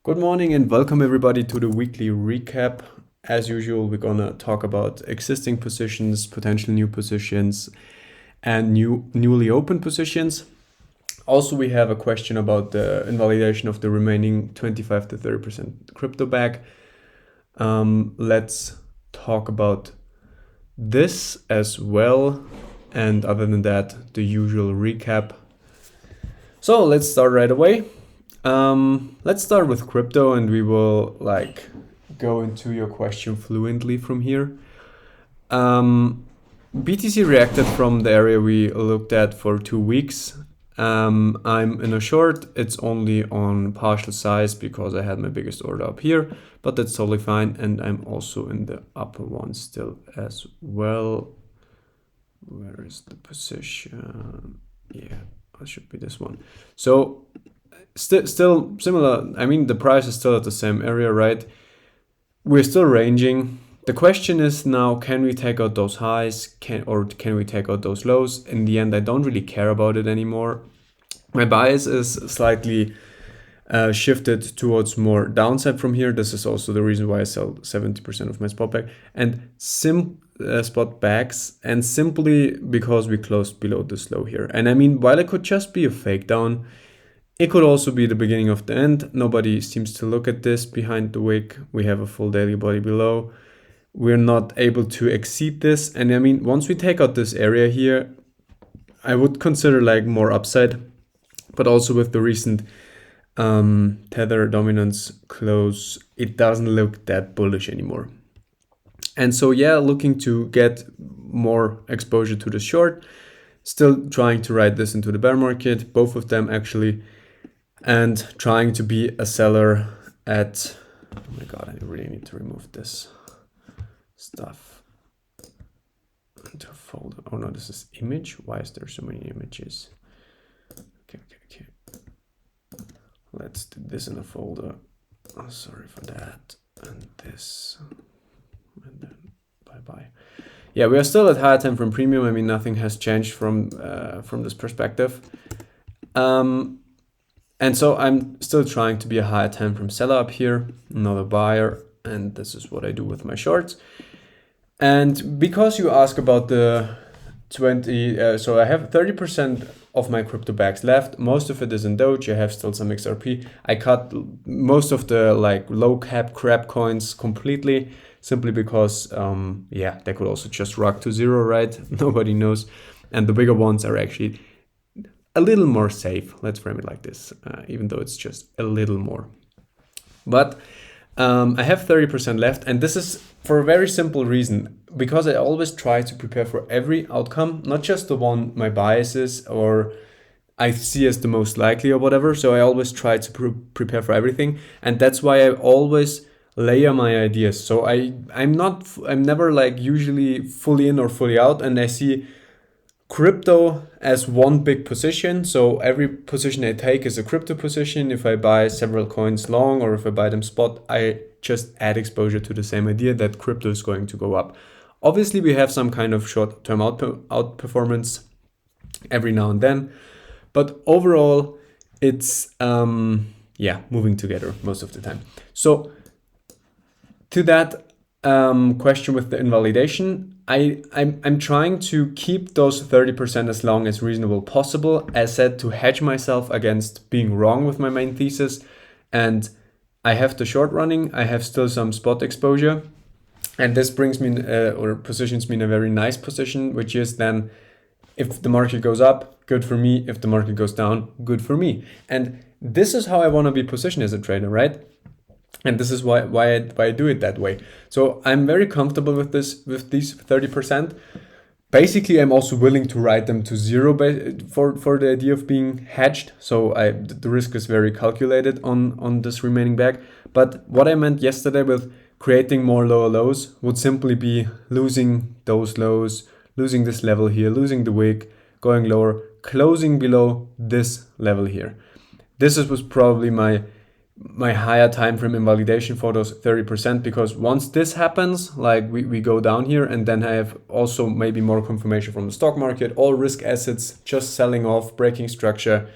Good morning and welcome everybody to the weekly recap. As usual, we're gonna talk about existing positions, potential new positions, and newly open positions. Also, we have a question about the invalidation of the remaining 25 to 30% crypto bag. Let's talk about this as well. And other than that, the usual recap. So let's start right away. Let's start with crypto and we will go into your question fluently from here. BTC reacted from the area we looked at for 2 weeks. I'm in a short. It's only on partial size because I had my biggest order up here, but that's totally fine. And I'm also in the upper one still as well. Where is the position? Yeah, it should be this one. So still similar. I mean, the price is still at the same area, right? We're still ranging. The question is now, can we take out those highs? Can we take out those lows? In the end, I don't really care about it anymore. My bias is slightly shifted towards more downside from here. This is also the reason why I sell 70% of my spot bag and spot bags, and simply because we closed below this low here. And I mean, while it could just be a fake down, it could also be the beginning of the end. Nobody seems to look at this behind the wick. We have a full daily body below. We're not able to exceed this. And I mean, once we take out this area here, I would consider more upside, but also with the recent tether dominance close, it doesn't look that bullish anymore. And so, yeah, looking to get more exposure to the short, still trying to ride this into the bear market, both of them actually, and trying to be a seller at, oh my God, I really need to remove this stuff into a folder. Oh no, this is image. Why is there so many images? Okay. Let's do this in a folder. Oh, sorry for that. And this, and then bye-bye. Yeah, we are still at higher time frame premium. I mean, nothing has changed from this perspective. And so I'm still trying to be a higher time frame seller up here, not a buyer. And this is what I do with my shorts. And because you ask about the 20, so I have 30% of my crypto bags left. Most of it is in Doge. I have still some XRP. I cut most of the low cap crap coins completely, simply because, they could also just rock to zero, right? Nobody knows. And the bigger ones are actually a little more safe. Let's frame it like this, even though it's just a little more. But I have 30% left, and this is for a very simple reason, because I always try to prepare for every outcome, not just the one my bias is or I see as the most likely or whatever. So I always try to prepare for everything, and that's why I always layer my ideas. So I'm never usually fully in or fully out, and I see crypto as one big position. So every position I take is a crypto position. If I buy several coins long or if I buy them spot, I just add exposure to the same idea that crypto is going to go up. Obviously, we have some kind of short-term outperformance every now and then, but overall, it's moving together most of the time. So to that question with the invalidation, I'm trying to keep those 30% as long as reasonable possible, as said, to hedge myself against being wrong with my main thesis. And I have the short running, I have still some spot exposure, and this brings me or positions me in a very nice position, which is then if the market goes up, good for me. If the market goes down, good for me. And this is how I want to be positioned as a trader, right? And this is why I do it that way. So I'm very comfortable with these 30%. Basically, I'm also willing to write them to zero for the idea of being hedged. So the risk is very calculated on this remaining bag. But what I meant yesterday with creating more lower lows would simply be losing those lows, losing this level here, losing the wick, going lower, closing below this level here. This was probably my higher time frame invalidation for those 30%, because once this happens, we go down here, and then I have also maybe more confirmation from the stock market, all risk assets just selling off, breaking structure.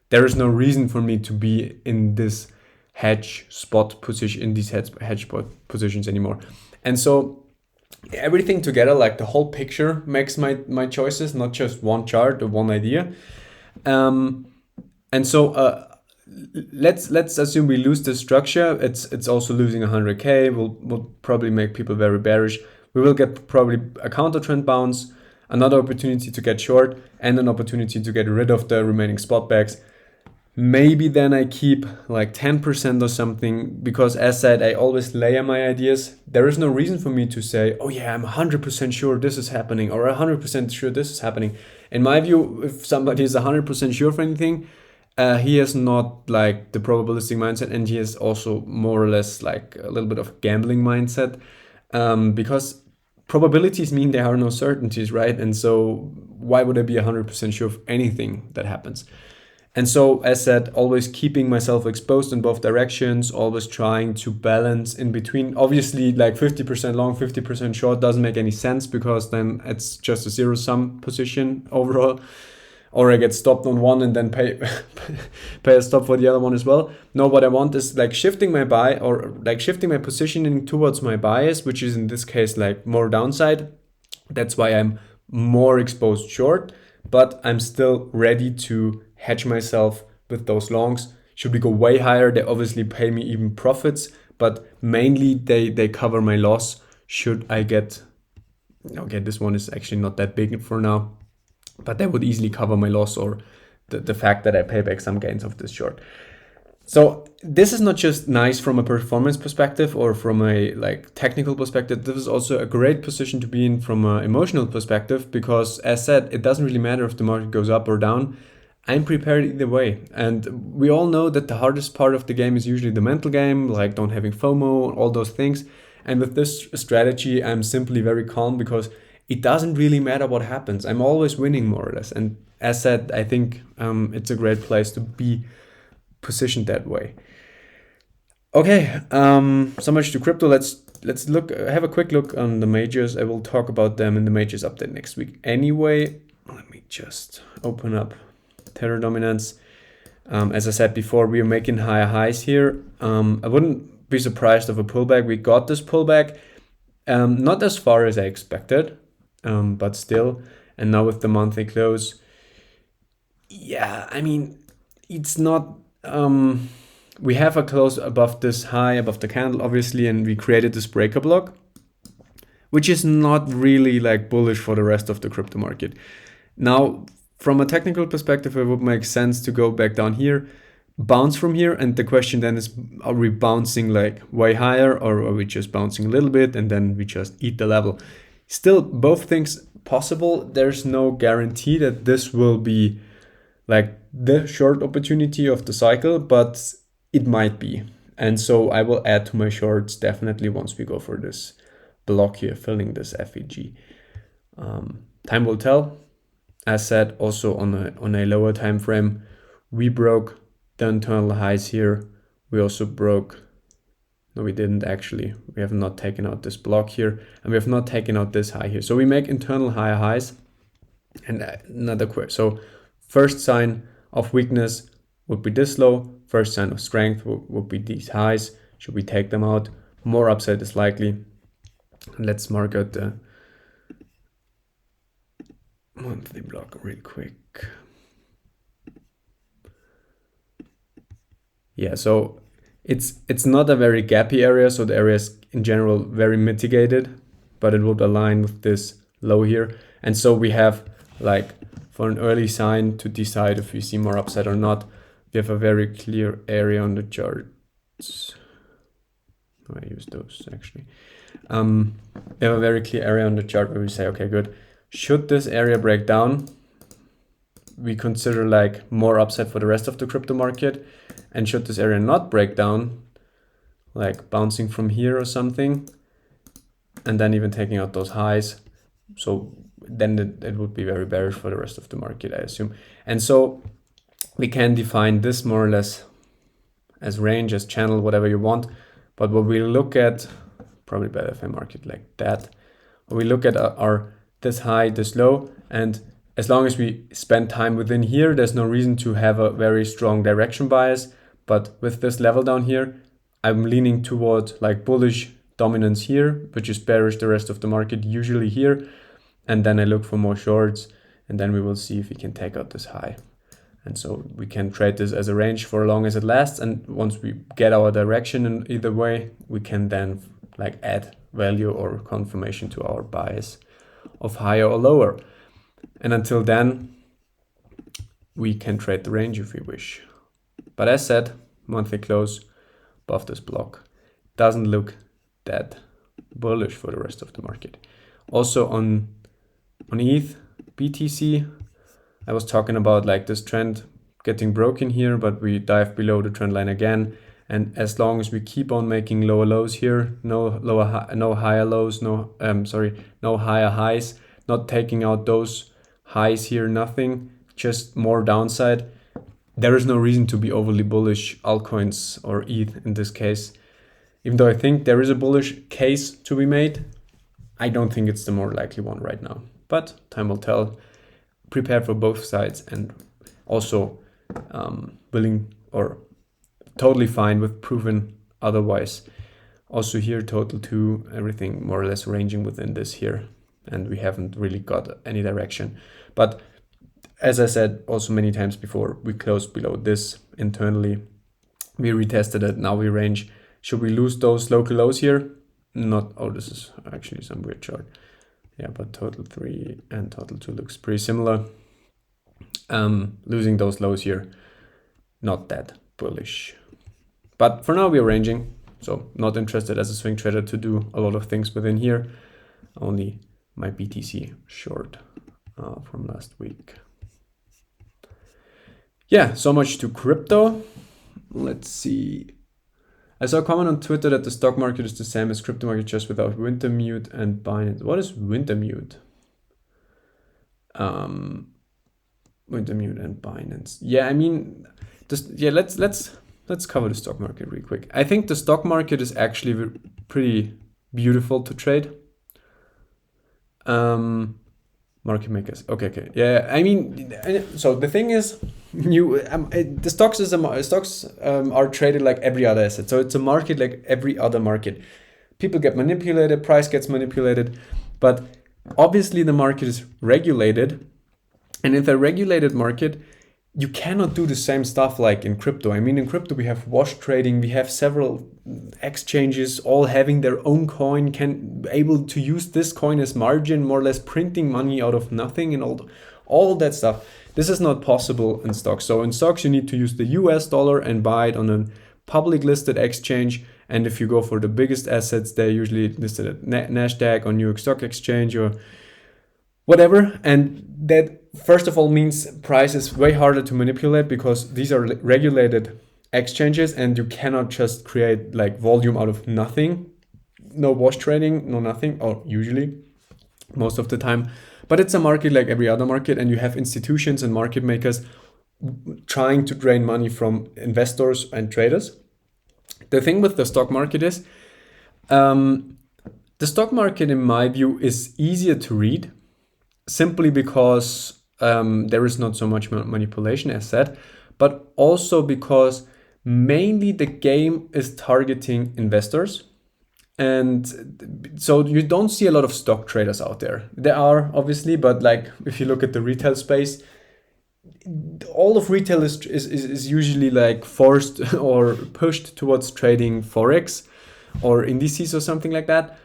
There is no reason for me to be in this hedge spot position in these hedge spot positions anymore. And so everything together, like the whole picture, makes my choices, not just one chart or one idea. And so let's assume we lose this structure. It's also losing 100k. Will probably make people very bearish. We will get probably a counter trend bounce, another opportunity to get short, and an opportunity to get rid of the remaining spot bags. Maybe then I keep like 10% or something, because as said, I always layer my ideas. There is no reason for me to say, oh yeah, I'm 100% sure this is happening, or 100% sure this is happening. In my view, if somebody is 100% sure for anything, he has not like the probabilistic mindset, and he has also more or less like a little bit of gambling mindset, because probabilities mean there are no certainties, right? And so why would I be 100% sure of anything that happens? And so, as said, always keeping myself exposed in both directions, always trying to balance in between. Obviously, like 50% long, 50% short doesn't make any sense, because then it's just a zero-sum position overall. Or I get stopped on one and then pay a stop for the other one as well. No, what I want is like shifting my buy, or like shifting my positioning towards my bias, which is in this case like more downside. That's why I'm more exposed short, but I'm still ready to hedge myself with those longs. Should we go way higher, they obviously pay me even profits, but mainly they cover my loss should I get, okay, this one is actually not that big for now, but that would easily cover my loss, or the fact that I pay back some gains of this short. So this is not just nice from a performance perspective or from a like technical perspective. This is also a great position to be in from an emotional perspective, because as said, it doesn't really matter if the market goes up or down. I'm prepared either way. And we all know that the hardest part of the game is usually the mental game, like don't having FOMO, all those things. And with this strategy, I'm simply very calm, because it doesn't really matter what happens. I'm always winning more or less. And as said, I think it's a great place to be positioned that way. Okay, so much to crypto. Let's have a quick look on the majors. I will talk about them in the majors update next week anyway. Let me just open up Tether dominance. As I said before, we are making higher highs here. I wouldn't be surprised of a pullback. We got this pullback, not as far as I expected, but still. And now with the monthly close, yeah, I mean, it's not. We have a close above this high, above the candle, obviously, and we created this breaker block, which is not really like bullish for the rest of the crypto market. Now, from a technical perspective, it would make sense to go back down here, bounce from here, and the question then is, are we bouncing like way higher, or are we just bouncing a little bit and then we just eat the level? Still, both things possible. There's no guarantee that this will be like the short opportunity of the cycle, but it might be. And so I will add to my shorts definitely once we go for this block here, filling this FEG. Time will tell. As said, also on a lower time frame, we broke the internal highs here. We also broke, no, we didn't actually. We have not taken out this block here, and we have not taken out this high here. So we make internal higher highs, and another quick. So first sign of weakness would be this low. First sign of strength would be these highs. Should we take them out? More upside is likely. Let's mark out the monthly block real quick. Yeah, so it's not a very gappy area. So the area is in general very mitigated, but it would align with this low here. And so we have like, for an early sign to decide if we see more upside or not, we have a very clear area on the charts. Oh, I use those actually. We have a very clear area on the chart where we say, okay, good. Should this area break down, we consider like more upside for the rest of the crypto market. And should this area not break down, like bouncing from here or something, and then even taking out those highs, so then it would be very bearish for the rest of the market, I assume. And so we can define this more or less as range, as channel, whatever you want. But what we look at, probably better if I mark it like that, what we look at are this high, this low, and as long as we spend time within here, there's no reason to have a very strong direction bias. But with this level down here, I'm leaning toward like bullish dominance here, which is bearish the rest of the market, usually here. And then I look for more shorts, and then we will see if we can take out this high. And so we can trade this as a range for as long as it lasts. And once we get our direction in either way, we can then like add value or confirmation to our bias of higher or lower. And until then, we can trade the range if we wish. But as said, monthly close above this block doesn't look that bullish for the rest of the market. Also on ETH, BTC, I was talking about like this trend getting broken here, but we dive below the trend line again. And as long as we keep on making lower lows here, no higher lows, no higher highs, not taking out those highs here, nothing, just more downside, there is no reason to be overly bullish altcoins or ETH in this case. Even though I think there is a bullish case to be made, I don't think it's the more likely one right now. But time will tell. Prepare for both sides, and also willing or totally fine with proven otherwise. Also here, total 2, everything more or less ranging within this here. And we haven't really got any direction. But as I said also many times before, we closed below this internally. We retested it, now we range. Should we lose those local lows here? Not, oh, this is actually some weird chart. Yeah, but total 3 and total 2 looks pretty similar. Losing those lows here, not that bullish. But for now we are ranging, so not interested as a swing trader to do a lot of things within here. Only my BTC short from last week. Yeah, so much to crypto. Let's see. I saw a comment on Twitter that the stock market is the same as crypto market, just without Wintermute and Binance. What is Wintermute? Wintermute and Binance. Yeah, I mean, let's cover the stock market real quick. I think the stock market is actually pretty beautiful to trade. Market makers. Okay. Yeah, I mean, so the thing is, the stocks are traded like every other asset. So it's a market like every other market. People get manipulated, price gets manipulated, but obviously the market is regulated. And in the regulated market, you cannot do the same stuff like in crypto. I mean, in crypto, we have wash trading, we have several exchanges all having their own coin, able to use this coin as margin, more or less printing money out of nothing and all that stuff. This is not possible in stocks. So in stocks, you need to use the US dollar and buy it on a public listed exchange. And if you go for the biggest assets, they're usually listed at NASDAQ or New York Stock Exchange or whatever. And that first of all means price is way harder to manipulate because these are regulated exchanges and you cannot just create like volume out of nothing. No wash trading, no nothing, or usually most of the time. But it's a market like every other market, and you have institutions and market makers trying to drain money from investors and traders. The thing with the stock market is, the stock market, in my view, is easier to read simply because there is not so much manipulation as said, but also because mainly the game is targeting investors. And so you don't see a lot of stock traders out there. There are obviously, but like if you look at the retail space, all of retail is usually like forced or pushed towards trading Forex or indices or something like that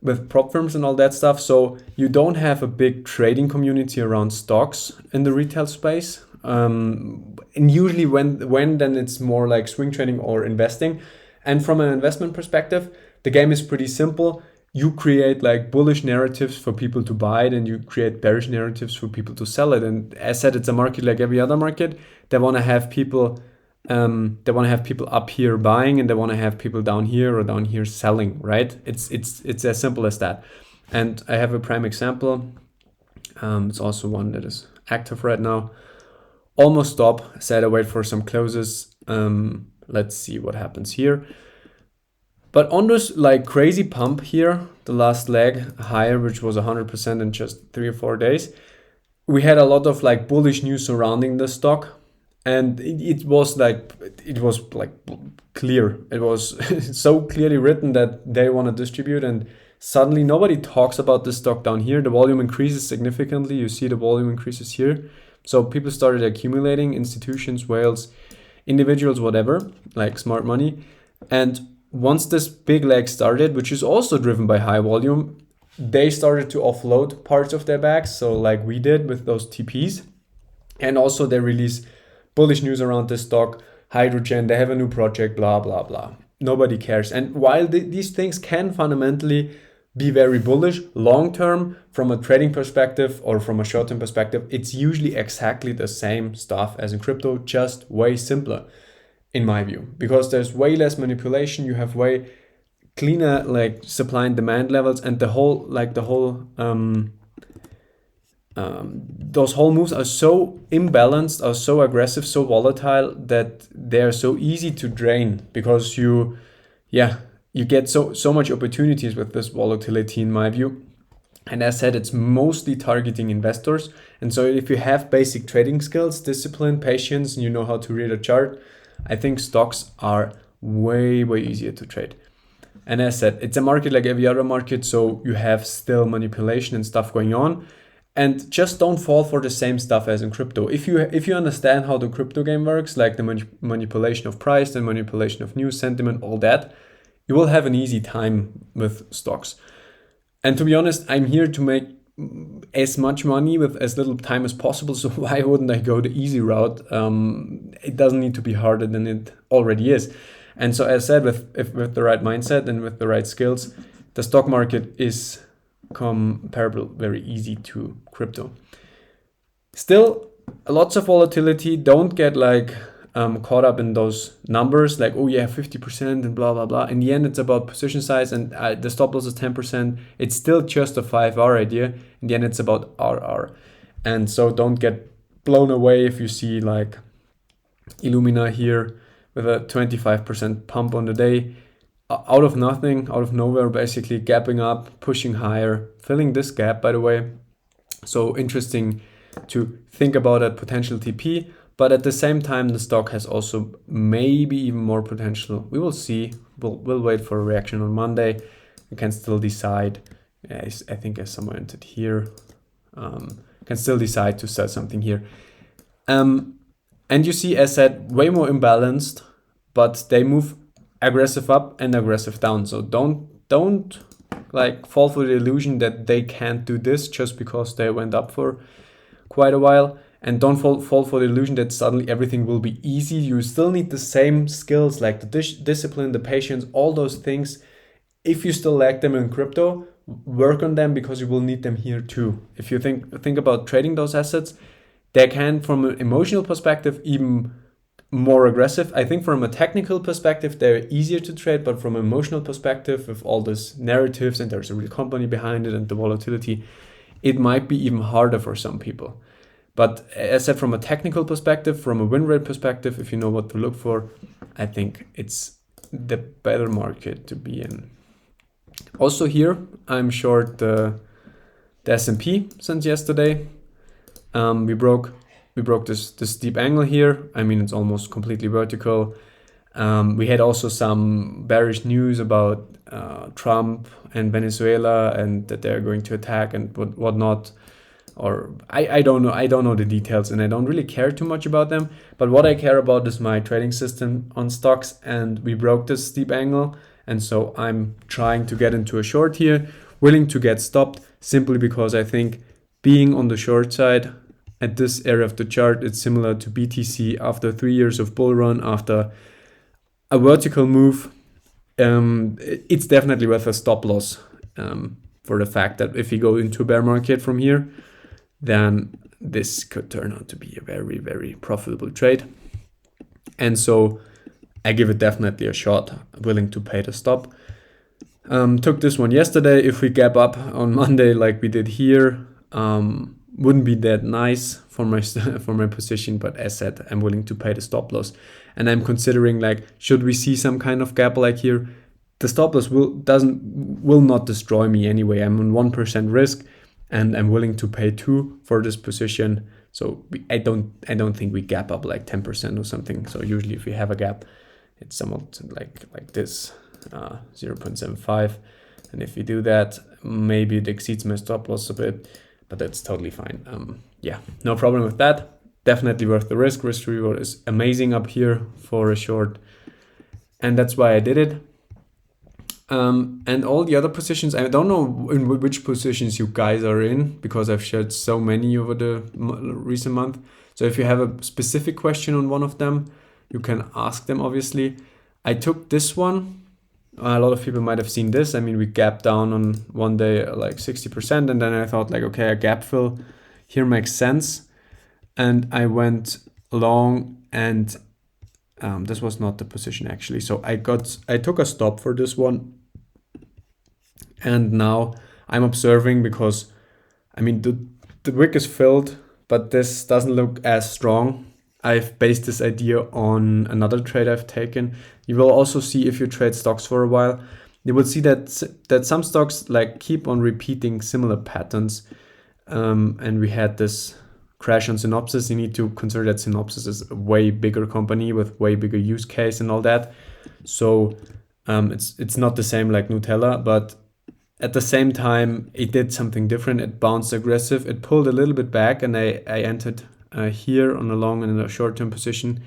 with prop firms and all that stuff. So you don't have a big trading community around stocks in the retail space. And usually when then it's more like swing trading or investing. And from an investment perspective, the game is pretty simple. You create like bullish narratives for people to buy it and you create bearish narratives for people to sell it. And as said, it's a market like every other market. They want to have people up here buying and they want to have people down here selling, right? It's as simple as that. And I have a prime example. It's also one that is active right now. Almost stop. I said I wait for some closes. Let's see what happens here. But on this like crazy pump here, the last leg higher, which was 100% in just 3 or 4 days, we had a lot of like bullish news surrounding the stock. And it was like clear. It was so clearly written that they want to distribute, and suddenly nobody talks about this stock down here. The volume increases significantly. You see the volume increases here. So people started accumulating, institutions, whales, individuals, whatever, like smart money. And once this big leg started, which is also driven by high volume, they started to offload parts of their bags. So like we did with those TPs. And also they release bullish news around this stock, hydrogen, they have a new project, blah, blah, blah. Nobody cares. And while these things can fundamentally be very bullish long term from a trading perspective or from a short term perspective, it's usually exactly the same stuff as in crypto, just way simpler in my view, because there's way less manipulation. You have way cleaner like supply and demand levels, and those whole moves are so imbalanced, are so aggressive, so volatile that they're so easy to drain, because you get so much opportunities with this volatility in my view. And as said, it's mostly targeting investors. And so if you have basic trading skills, discipline, patience, and you know how to read a chart, I think stocks are way easier to trade. And as said, it's a market like every other market, so you have still manipulation and stuff going on. And just don't fall for the same stuff as in crypto. If you understand how the crypto game works, like the manipulation of price and manipulation of news, sentiment, all that, you will have an easy time with stocks. And to be honest, I'm here to make as much money with as little time as possible. So why wouldn't I go the easy route? It doesn't need to be harder than it already is. And so as I said, with the right mindset and with the right skills, the stock market is comparable, very easy to crypto. Still, lots of volatility. Don't get like caught up in those numbers like, oh yeah, 50% and blah, blah, blah. In the end, it's about position size, and the stop loss is 10%. It's still just a 5-hour idea. In the end, it's about RR. And so don't get blown away if you see like Illumina here with a 25% pump on the day. Out of nothing, out of nowhere, basically gapping up, pushing higher, filling this gap, by the way. So interesting to think about a potential TP, but at the same time, the stock has also maybe even more potential. We will see. We'll wait for a reaction on Monday. We can still decide. I think I somewhere entered here. Can still decide to sell something here. And you see, as said, way more imbalanced, but they move aggressive up and aggressive down. So don't like fall for the illusion that they can't do this just because they went up for quite a while. And don't fall for the illusion that suddenly everything will be easy. You still need the same skills, like the discipline, the patience, all those things. If you still lack them in crypto, work on them, because you will need them here too. If you think about trading those assets, they can, from an emotional perspective, even more aggressive. I think from a technical perspective, they're easier to trade, but from an emotional perspective, with all these narratives and there's a real company behind it and the volatility, it might be even harder for some people. But as said, from a technical perspective, from a win rate perspective, if you know what to look for, I think it's the better market to be in. Also here, I'm short the S&P since yesterday. We broke this steep angle here. I mean, it's almost completely vertical. We had also some bearish news about Trump and Venezuela, and that they're going to attack and whatnot. Or I don't know. I don't know the details, and I don't really care too much about them. But what I care about is my trading system on stocks, and we broke this steep angle. And so I'm trying to get into a short here, willing to get stopped, simply because I think being on the short side at this area of the chart, it's similar to BTC after 3 years of bull run, after a vertical move. It's definitely worth a stop loss for the fact that if you go into a bear market from here, then this could turn out to be a very profitable trade. And so I give it definitely a shot, willing to pay the stop. Took this one yesterday. If we gap up on Monday like we did here, wouldn't be that nice for my position, but as said, I'm willing to pay the stop loss. And I'm considering, like, should we see some kind of gap like here, the stop loss will not destroy me anyway. I'm on 1% risk, and I'm willing to pay 2 for this position. So I don't think we gap up like 10% or something. So usually if we have a gap, it's somewhat like this, 0.75. And if we do that, maybe it exceeds my stop loss a bit, but that's totally fine. Yeah, no problem with that. Definitely worth the risk. Risk reward is amazing up here for a short. And that's why I did it. And all the other positions, I don't know in which positions you guys are in, because I've shared so many over the recent month. So if you have a specific question on one of them, you can ask them, obviously. I took this one. A lot of people might have seen this. I mean, we gapped down on one day like 60%, and then I thought like, okay, a gap fill here makes sense. And I went long, and this was not the position actually. So I took a stop for this one. And now I'm observing, because I mean, the wick is filled, but this doesn't look as strong. I've based this idea on another trade I've taken. You will also see, if you trade stocks for a while, you will see that some stocks like keep on repeating similar patterns. And we had this crash on Synopsys. You need to consider that Synopsys is a way bigger company with way bigger use case and all that. So it's not the same like Nutella, but at the same time, it did something different. It bounced aggressive. It pulled a little bit back, and I entered here on a long and a short-term position.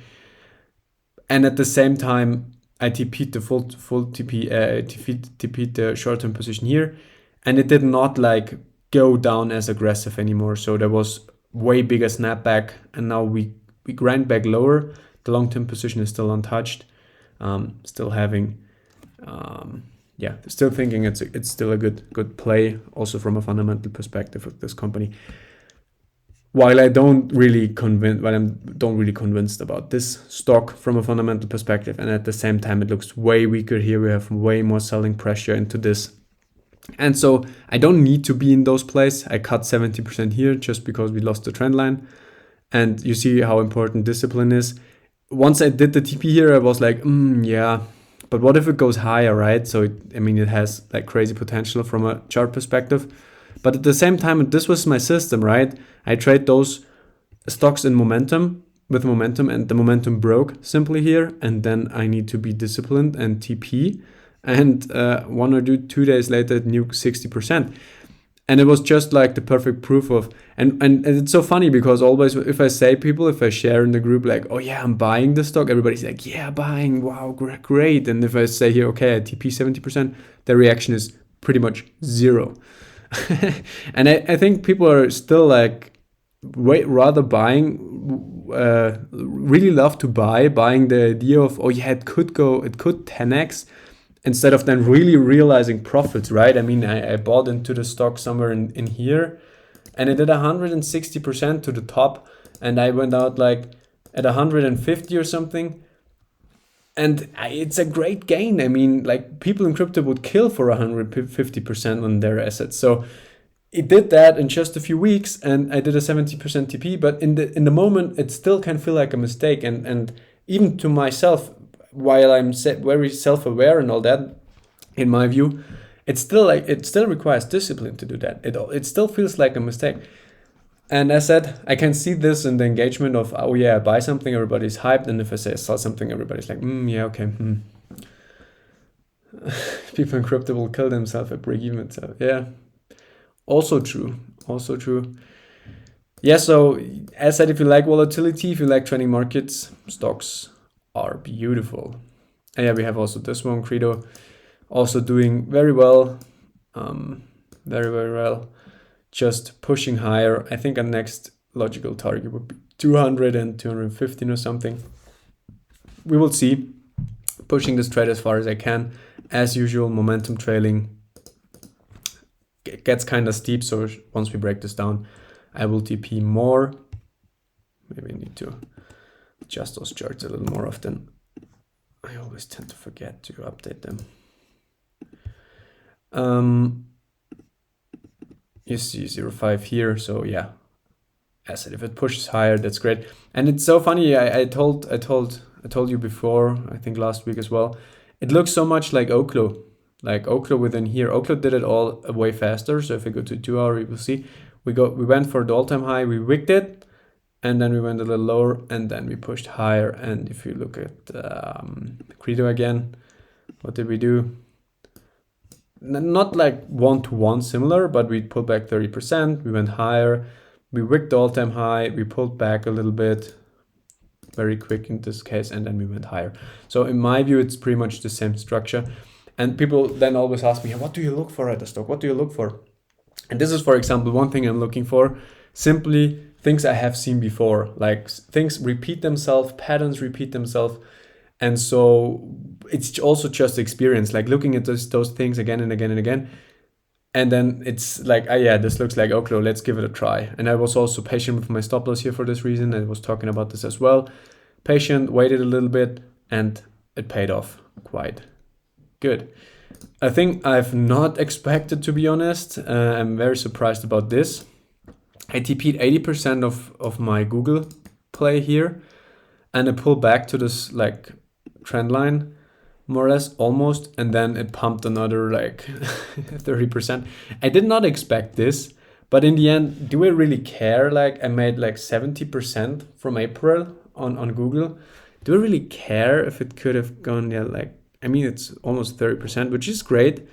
And at the same time, I TP'd the full TP, TP'd the short-term position here, and it did not like go down as aggressive anymore. So there was way bigger snapback, and now we grind back lower. The long-term position is still untouched. Still having, still thinking it's still a good play, also from a fundamental perspective of this company. While I don't really convinced about this stock from a fundamental perspective, and at the same time it looks way weaker here. We have way more selling pressure into this, and so I don't need to be in those plays. I cut 70% here just because we lost the trend line, and you see how important discipline is. Once I did the TP here, I was like, yeah, but what if it goes higher, right? So it has like crazy potential from a chart perspective. But at the same time, this was my system, right? I trade those stocks in momentum, and the momentum broke simply here. And then I need to be disciplined and TP. And 1 or 2 days later, it nuked 60%. And it was just like the perfect proof of, and it's so funny, because always if I share in the group like, oh yeah, I'm buying this stock, everybody's like, yeah, buying, wow, great. And if I say here, okay, I TP 70%, the reaction is pretty much zero. And I think people are still like rather buying, really love to buying the idea of, oh yeah, it could 10x, instead of then really realizing profits, right? I mean, I bought into the stock somewhere in here, and it did 160% to the top, and I went out like at 150 or something. And it's a great gain. I mean, like, people in crypto would kill for 150% on their assets. So it did that in just a few weeks, and I did a 70% TP. But in the moment, it still can feel like a mistake. And even to myself, while I'm very self-aware and all that, in my view, it still requires discipline to do that. It still feels like a mistake. And as I said, I can see this in the engagement of, oh yeah, I buy something, everybody's hyped. And if I say I sell something, everybody's like, yeah, okay. People in crypto will kill themselves at break even. So yeah, also true. Yeah, so as I said, if you like volatility, if you like trading markets, stocks are beautiful. And yeah, we have also this one, Credo, also doing very well. Very, very well. Just pushing higher. I think our next logical target would be 200 and 215 or something. We will see. Pushing this trade as far as I can. As usual, momentum trailing gets kind of steep. So once we break this down, I will TP more. Maybe I need to adjust those charts a little more often. I always tend to forget to update them. You see 0.5 here, so yeah. As I said, if it pushes higher, that's great. And it's so funny. I told you before, I think last week as well. It looks so much like Oklo, within here. Oklo did it all way faster. So if I go to 2 hour, you will see we went for the all-time high, we wicked it, and then we went a little lower, and then we pushed higher. And if you look at Credo again, what did we do? Not like one-to-one similar, but we pulled back 30%, we went higher, we wicked the all-time high, we pulled back a little bit, very quick in this case, and then we went higher. So in my view, it's pretty much the same structure. And people then always ask me, what do you look for at the stock? What do you look for? And this is, for example, one thing I'm looking for, simply things I have seen before, like things repeat themselves, patterns repeat themselves. And so it's also just experience, like looking at those things again and again and again. And then it's like, oh yeah, this looks like Oklo, let's give it a try. And I was also patient with my stop loss here for this reason. I was talking about this as well. Patient, waited a little bit, and it paid off quite good. A thing I've not expected, to be honest. I'm very surprised about this. I TP'd 80% of my Google play here, and I pulled back to this like trend line, more or less, almost, and then it pumped another like 30%. I did not expect this, but in the end, do I really care? Like I made like 70% from April on Google. Do I really care if it could have gone, yeah, like, I mean, it's almost 30%, which is great.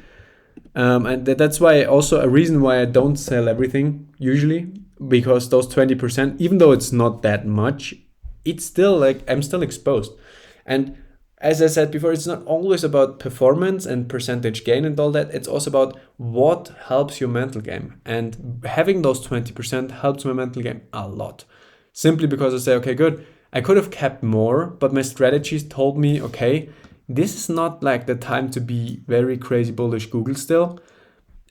And that's why also a reason why I don't sell everything usually, because those 20%, even though it's not that much, it's still like, I'm still exposed. And as I said before, it's not always about performance and percentage gain and all that. It's also about what helps your mental game. And having those 20% helps my mental game a lot. Simply because I say, okay, good. I could have kept more, but my strategies told me, okay, this is not like the time to be very crazy bullish Google still.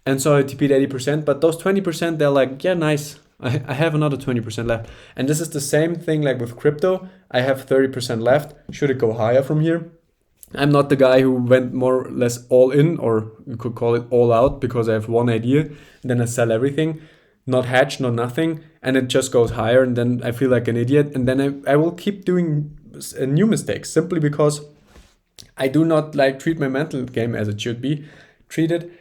And so I TP'd 80%, but those 20%, they're like, yeah, nice. I have another 20% left. And this is the same thing like with crypto. I have 30% left. Should it go higher from here? I'm not the guy who went more or less all in, or you could call it all out, because I have one idea, and then I sell everything, not hedge, not nothing, and it just goes higher, and then I feel like an idiot, and then I will keep doing new mistakes, simply because I do not like treat my mental game as it should be treated.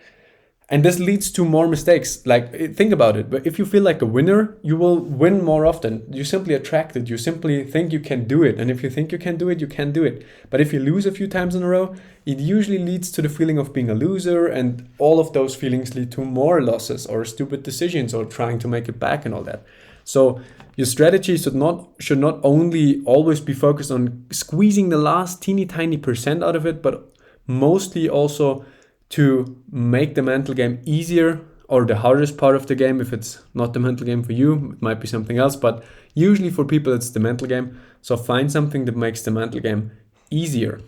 And this leads to more mistakes. Like, think about it. But if you feel like a winner, you will win more often. You simply attract it. You simply think you can do it. And if you think you can do it, you can do it. But if you lose a few times in a row, it usually leads to the feeling of being a loser. And all of those feelings lead to more losses or stupid decisions or trying to make it back and all that. So your strategy should not only always be focused on squeezing the last teeny tiny percent out of it, but mostly also to make the mental game easier, or the hardest part of the game. If it's not the mental game for you, it might be something else, but usually for people it's the mental game. So find something that makes the mental game easier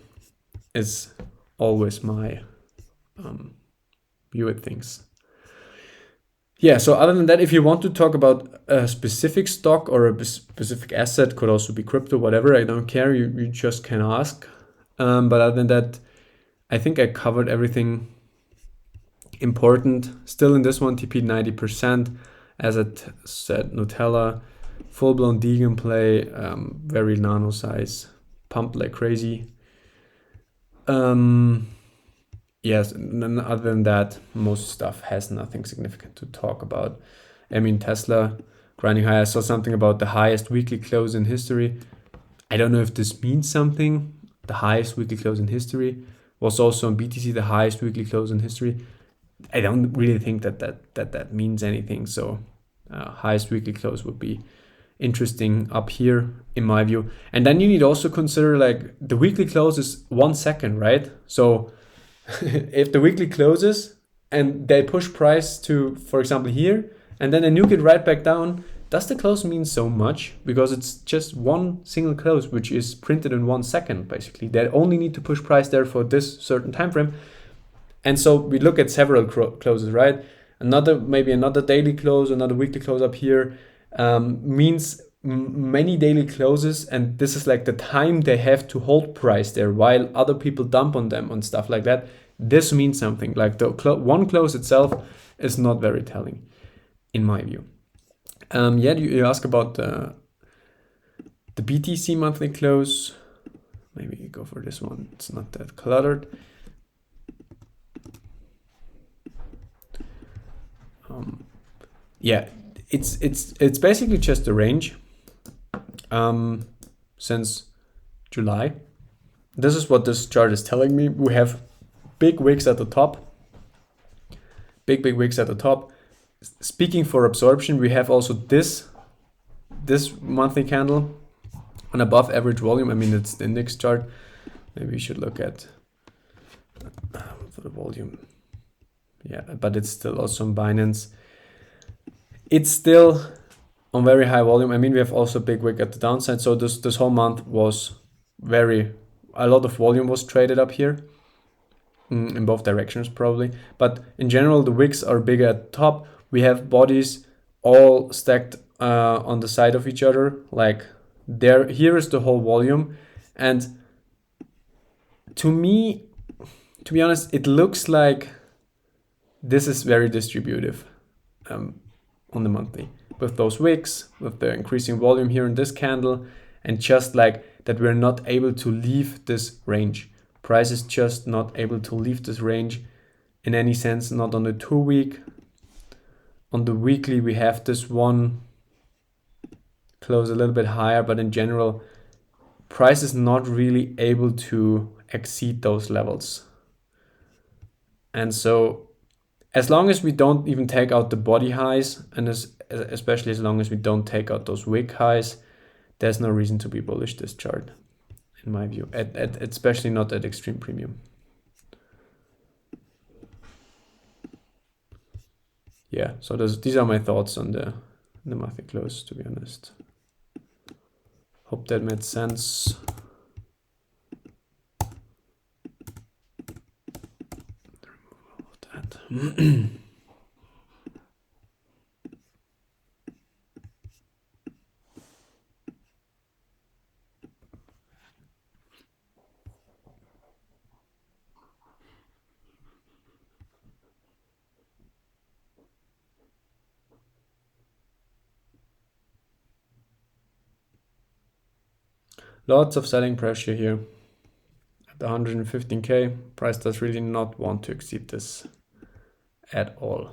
is always my view at things. Yeah, so other than that, if you want to talk about a specific stock or a specific asset, could also be crypto, whatever, I don't care, you just can ask. But other than that, I think I covered everything important. Still in this one, TP 90%. As I said, Nutella, full-blown Deegan play, very nano size, pumped like crazy. Yes, and other than that, most stuff has nothing significant to talk about. I mean, Tesla grinding high. I saw something about the highest weekly close in history. I don't know if this means something. The highest weekly close in history was also on BTC, the highest weekly close in history. I don't really think that means anything. So highest weekly close would be interesting up here in my view. And then you need also consider like the weekly close is 1 second, right? So if the weekly closes and they push price to, for example, here, and then they nuke it right back down, does the close mean so much? Because it's just one single close, which is printed in 1 second, basically. They only need to push price there for this certain time frame. And so we look at several closes, right? Maybe another daily close, another weekly close up here means many daily closes. And this is like the time they have to hold price there while other people dump on them and stuff like that. This means something. Like the one close itself is not very telling, in my view. You ask about the BTC monthly close. Maybe you go for this one. It's not that cluttered. It's basically just a range. since July. This is what this chart is telling me. We have big wicks at the top. Big wicks at the top. Speaking for absorption, we have also this monthly candle on above average volume. I mean, it's the index chart. Maybe we should look at for the volume. Yeah, but it's still also on Binance. It's still on very high volume. I mean, we have also a big wick at the downside. So this whole month was a lot of volume was traded up here in both directions probably. But in general, the wicks are bigger at the top. We have bodies all stacked on the side of each other. Like here is the whole volume. And to me, to be honest, it looks like this is very distributive on the monthly. With those wicks, with the increasing volume here in this candle, and just like that we're not able to leave this range. Price is just not able to leave this range in any sense, not on the 2 week. On the weekly, we have this one close a little bit higher, but in general, price is not really able to exceed those levels. And so as long as we don't even take out the body highs, and especially as long as we don't take out those wick highs, there's no reason to be bullish this chart, in my view, especially not at extreme premium. Yeah, so these are my thoughts on the monthly close, to be honest. Hope that made sense. Remove all of that. Lots of selling pressure here at the 115K. Price does really not want to exceed this at all.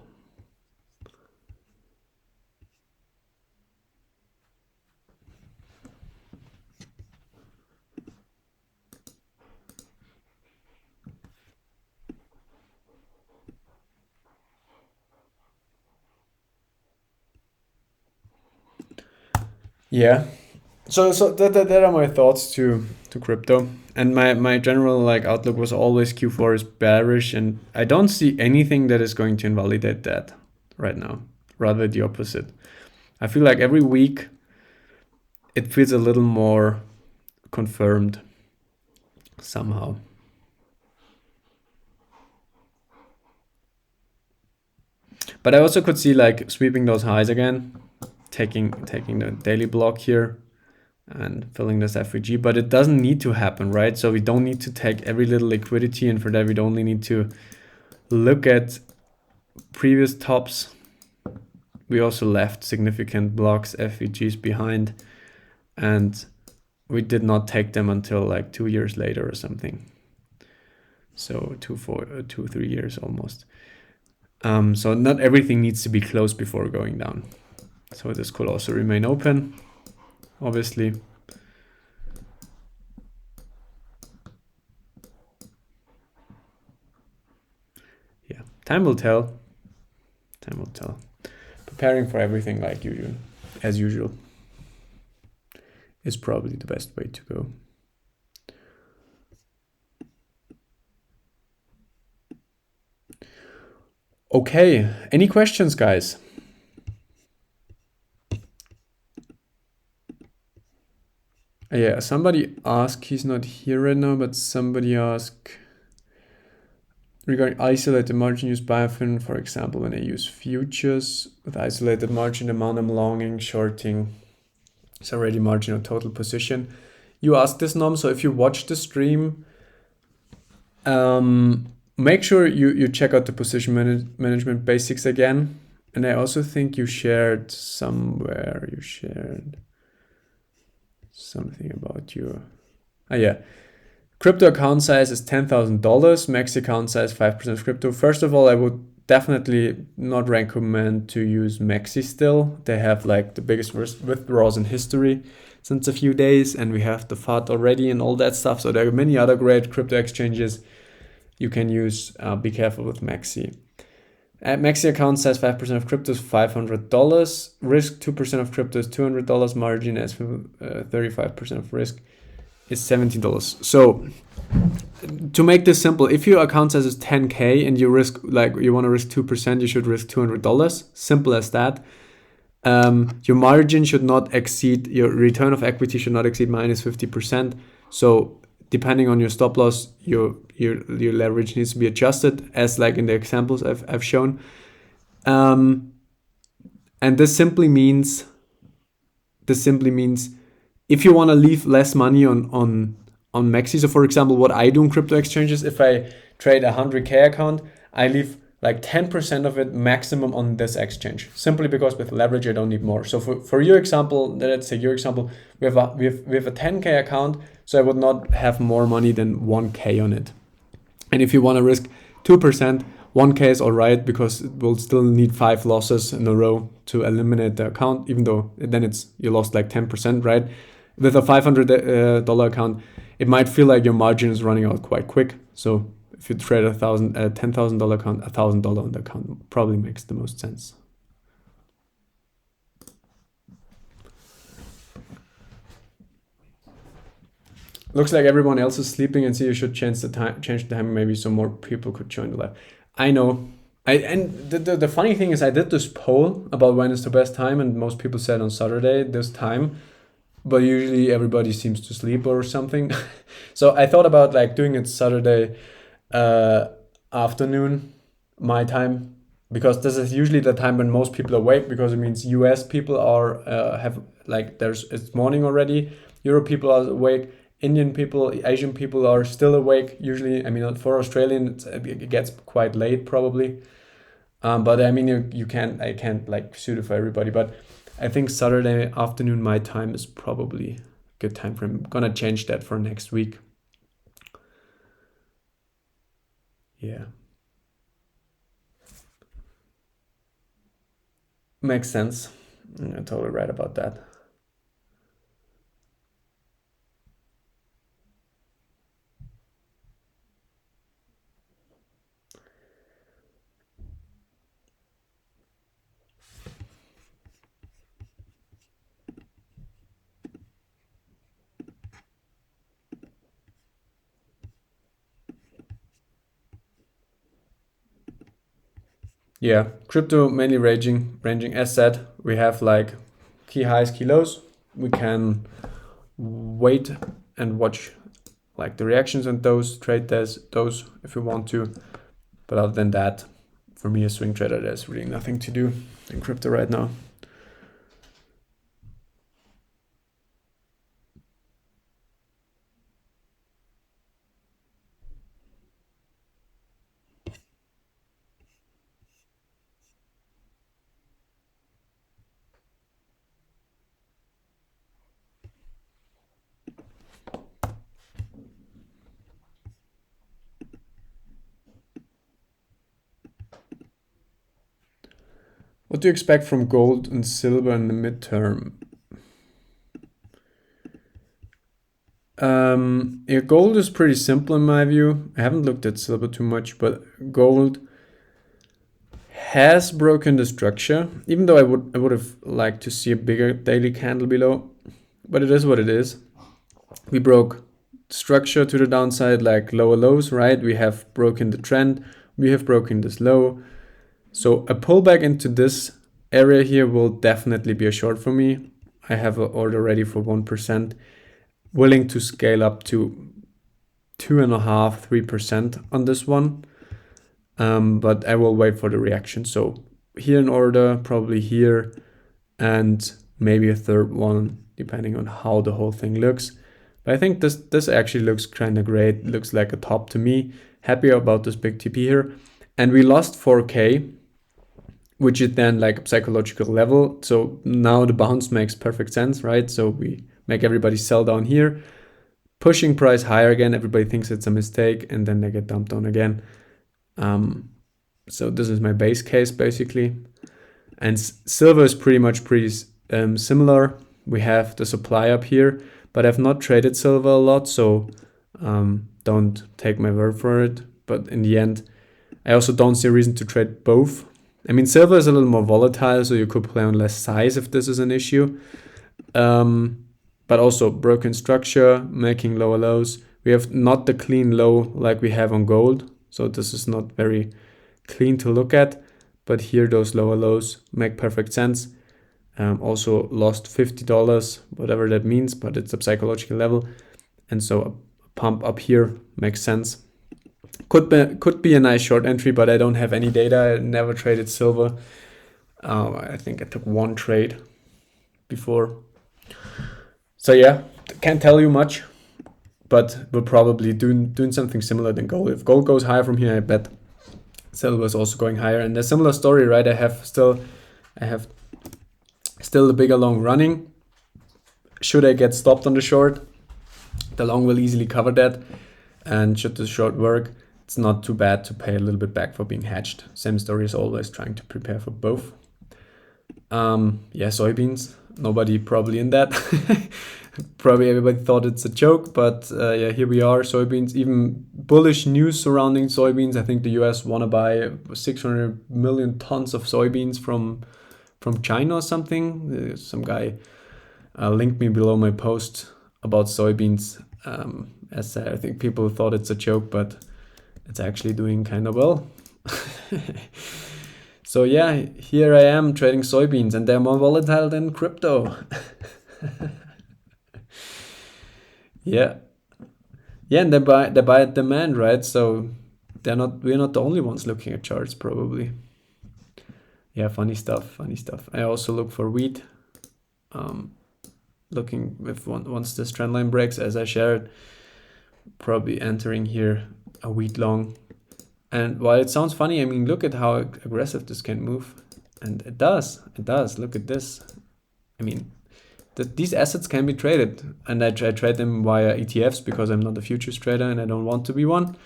Yeah. So that are my thoughts to crypto, and my general like outlook was always Q4 is bearish, and I don't see anything that is going to invalidate that right now. Rather the opposite. I feel like every week it feels a little more confirmed somehow. But I also could see like sweeping those highs again, taking the daily block here and filling this FVG, but it doesn't need to happen, right? So we don't need to take every little liquidity, and for that we only need to look at previous tops. We also left significant blocks, FVGs behind, and we did not take them until like 2 years later or something. So 3 years almost. So not everything needs to be closed before going down. So this could also remain open, obviously. Yeah, time will tell. Time will tell. Preparing for everything like as usual is probably the best way to go. Okay, any questions, guys? Yeah, somebody asked, he's not here right now, but somebody asked regarding isolated margin use biofin, for example, when I use futures with isolated margin amount I'm longing, shorting, it's already marginal total position. You asked this, Nom, so if you watch the stream, make sure you check out the position management basics again. And I also think you shared somewhere, something about your, crypto account size is $10,000, max account size 5% crypto. First of all, I would definitely not recommend to use Maxi still. They have like the biggest withdrawals in history. since a few days, and we have the FUD already and all that stuff. So there are many other great crypto exchanges you can use. Be careful with Maxi. Maxi account says 5% of crypto is $500. Risk 2% of crypto is $200. Margin as 35% of risk is $17. So to make this simple, if your account says it's 10K and you risk, like you want to risk 2%, you should risk $200. Simple as that. Your margin should not exceed, your return of equity should not exceed minus 50%. So depending on your stop loss, your leverage needs to be adjusted, as like in the examples I've shown. And this simply means if you want to leave less money on Maxi. So for example, what I do in crypto exchanges, if I trade a 100K account, I leave like 10% of it maximum on this exchange, simply because with leverage I don't need more. So for your example, let's say your example, we have a 10K account, so I would not have more money than 1K on it. And if you want to risk 2%, 1K is all right, because it will still need 5 losses in a row to eliminate the account, even though then you lost like 10%, right? With a $500 account, it might feel like your margin is running out quite quick. So if you trade a $10,000 account, $1,000 on the account probably makes the most sense. Looks like everyone else is sleeping, and so you should change the time maybe so more people could join the live. I know. And the funny thing is, I did this poll about when is the best time, and most people said on Saturday this time, but usually everybody seems to sleep or something. So I thought about like doing it Saturday afternoon my time, because this is usually the time when most people are awake, because it means US people are it's morning already, Europe people are awake, Indian people, Asian people are still awake usually. I mean, for Australian it gets quite late probably, but I mean I can't like suit it for everybody, but I think Saturday afternoon my time is probably a good time frame. I'm gonna change that for next week. Yeah. Makes sense. You're totally right about that. Yeah, crypto mainly ranging as said. We have like key highs, key lows. We can wait and watch like the reactions on those, trade those if we want to. But other than that, for me, a swing trader, there's really nothing to do in crypto right now. What do you expect from gold and silver in the midterm? Yeah, gold is pretty simple in my view. I haven't looked at silver too much, but gold has broken the structure, even though I would have liked to see a bigger daily candle below, but it is what it is. We broke structure to the downside, like lower lows, right? We have broken the trend, we have broken this low. So a pullback into this area here will definitely be a short for me. I have an order ready for 1%, willing to scale up to 2.5%, 3% on this one. But I will wait for the reaction. So here an order, probably here, and maybe a third one, depending on how the whole thing looks. But I think this actually looks kind of great. Looks like a top to me. Happy about this big TP here. And we lost 4K, which is then like a psychological level. So now the bounce makes perfect sense, right? So we make everybody sell down here, pushing price higher again. Everybody thinks it's a mistake, and then they get dumped on again. So this is my base case basically. And silver is pretty similar. we have the supply up here, but I've not traded silver a lot, so don't take my word for it. But in the end, I also don't see a reason to trade both. I mean, silver is a little more volatile, so you could play on less size if this is an issue. But also broken structure, making lower lows. We have not the clean low like we have on gold, so this is not very clean to look at. But here those lower lows make perfect sense. Also lost $50, whatever that means, but it's a psychological level. And so a pump up here makes sense. Could be a nice short entry, but I don't have any data. I never traded silver. I think I took one trade before. So yeah, can't tell you much, but we're probably doing something similar than gold. If gold goes higher from here, I bet silver is also going higher. And a similar story, right? I have still the bigger long running. Should I get stopped on the short, the long will easily cover that. And should the short work, it's not too bad to pay a little bit back for being hedged. Same story as always, trying to prepare for both. Yeah, soybeans, nobody probably in that. Probably everybody thought it's a joke, but yeah, here we are, soybeans. Even bullish news surrounding soybeans. I think the US want to buy 600 million tons of soybeans from China or something. Some guy linked me below my post about soybeans. As I think people thought it's a joke, but it's actually doing kind of well. So yeah, here I am trading soybeans, and they're more volatile than crypto. Yeah, and they buy at demand, right? So we're not the only ones looking at charts, probably. Yeah, funny stuff. I also look for wheat. Looking if once this trend line breaks, as I shared, probably entering here a wheat long. And while it sounds funny, I mean, look at how aggressive this can move. And it does. Look at this. I mean, these assets can be traded. And I trade them via ETFs because I'm not a futures trader and I don't want to be one.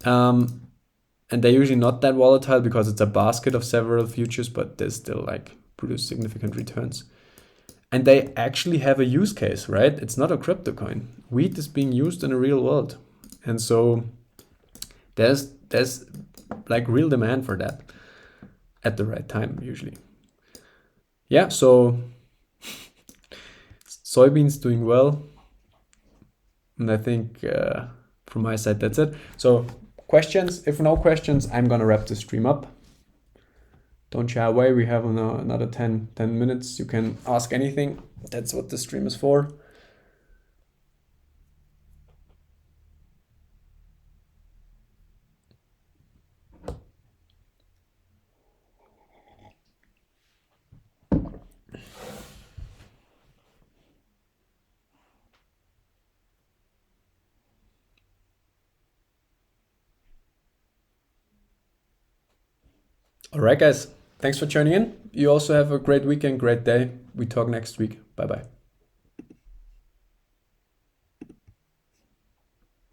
And they're usually not that volatile because it's a basket of several futures, but they still like produce significant returns. And they actually have a use case, right? It's not a crypto coin. Wheat is being used in the real world. And so there's like real demand for that at the right time, usually. Yeah, so soybeans doing well. And I think from my side, that's it. So questions? If no questions, I'm going to wrap the stream up. Don't shy away. We have another 10 minutes. You can ask anything. That's what the stream is for. All right, guys. Thanks for tuning in. You also have a great weekend, great day. We talk next week. Bye-bye.